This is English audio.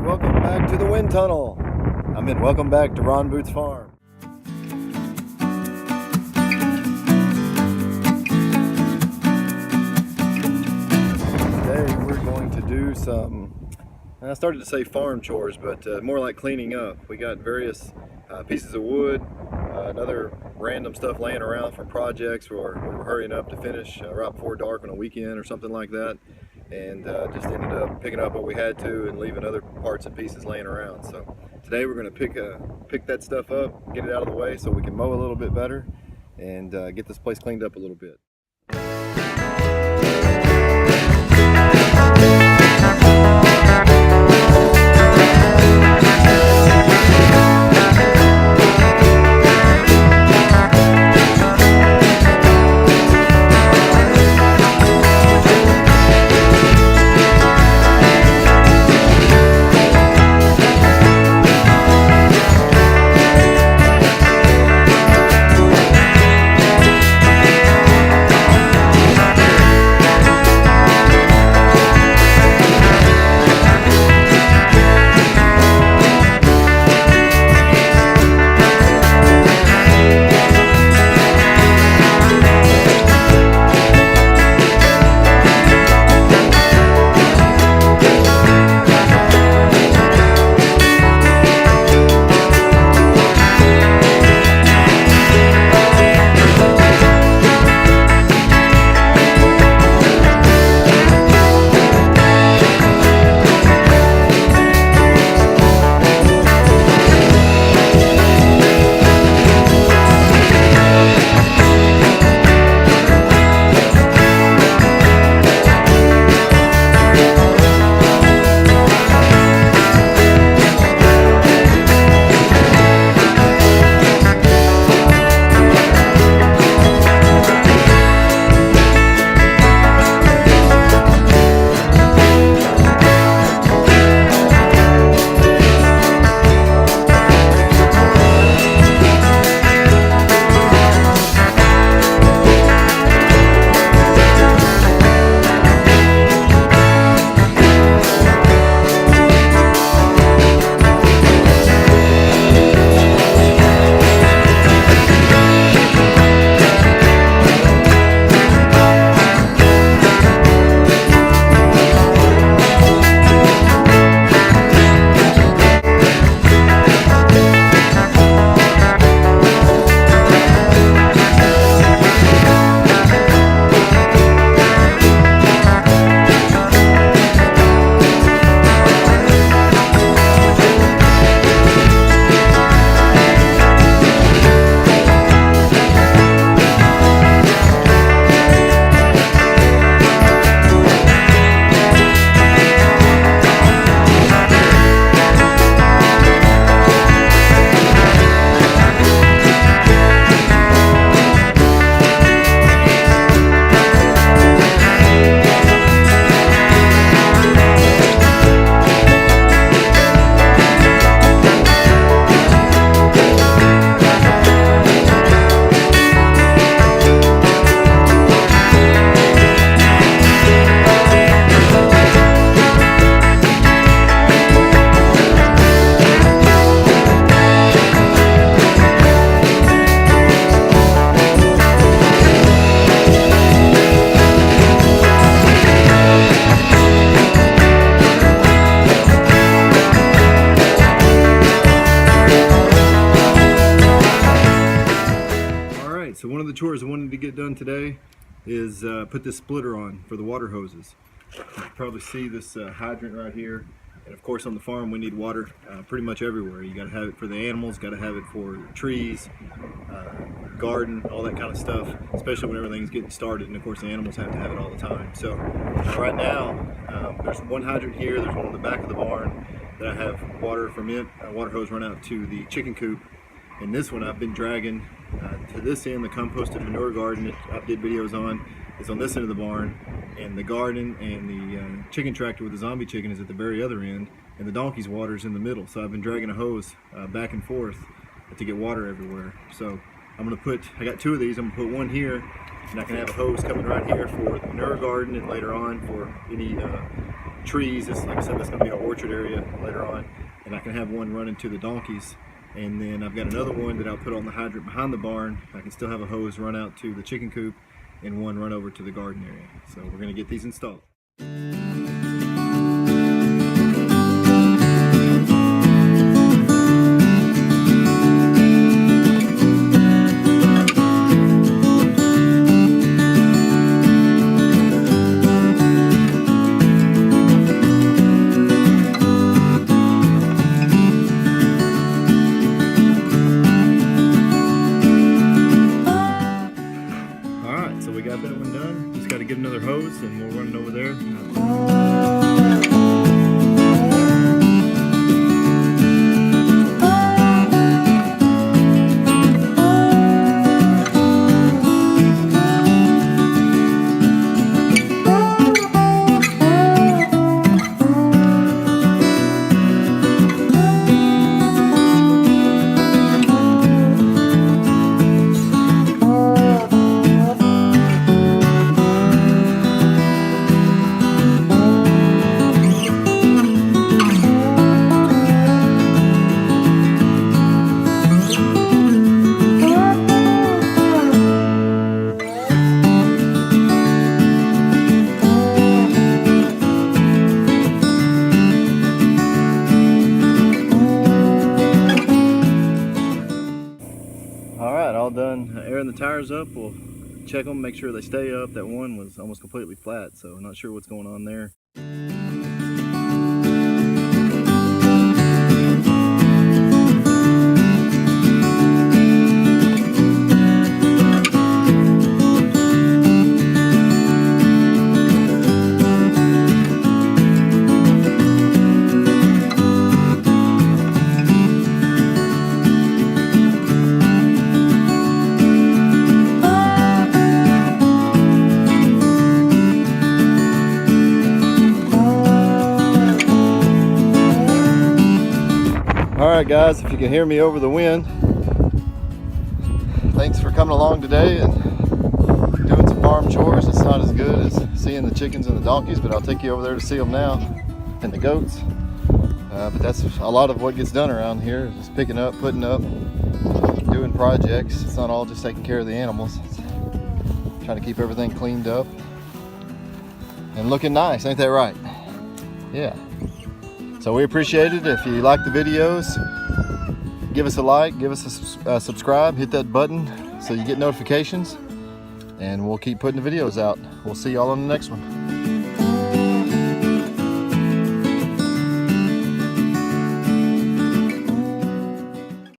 welcome back to the wind tunnel. Welcome back to RonBootsFarm. Today we're going to do some, I started to say farm chores, but more like cleaning up. We got various pieces of wood, other random stuff laying around from projects we're hurrying up to finish right before dark on a weekend or something like that. And just ended up picking up what we had to and leaving other parts and pieces laying around. So today we're going to pick that stuff up, get it out of the way so we can mow a little bit better and get this place cleaned up a little bit. So one of the chores I wanted to get done today is put this splitter on for the water hoses. You can probably see this hydrant right here, and of course on the farm we need water pretty much everywhere. You got to have it for the animals, got to have it for trees, garden, all that kind of stuff, especially when everything's getting started, and of course the animals have to have it all the time. So right now there's one hydrant here, there's one on the back of the barn that I have water from it, water hose run out to the chicken coop. And this one I've been dragging to this end, the composted manure garden that I did videos on is on this end of the barn, and the garden and the chicken tractor with the zombie chicken is at the very other end, and the donkey's water is in the middle. So I've been dragging a hose back and forth to get water everywhere. So I got two of these, I'm gonna put one here, and I can have a hose coming right here for the manure garden and later on for any trees. Like I said, that's going to be our orchard area later on, and I can have one running to the donkeys. And then I've got another one that I'll put on the hydrant behind the barn. I can still have a hose run out to the chicken coop and one run over to the garden area. So we're going to get these installed. So we got that one done. Just got to get another hose and we'll run it over there. Alright, all done airing the tires up. We'll check them, make sure they stay up. That one was almost completely flat, so I'm not sure what's going on there. Alright guys, if you can hear me over the wind, thanks for coming along today and doing some farm chores. It's not as good as seeing the chickens and the donkeys, but I'll take you over there to see them now, and the goats. But that's a lot of what gets done around here, just picking up, putting up, doing projects. It's not all just taking care of the animals. It's trying to keep everything cleaned up and looking nice, ain't that right? Yeah. So we appreciate it. If you like the videos, give us a like, give us a subscribe, hit that button so you get notifications, and we'll keep putting the videos out. We'll see y'all on the next one.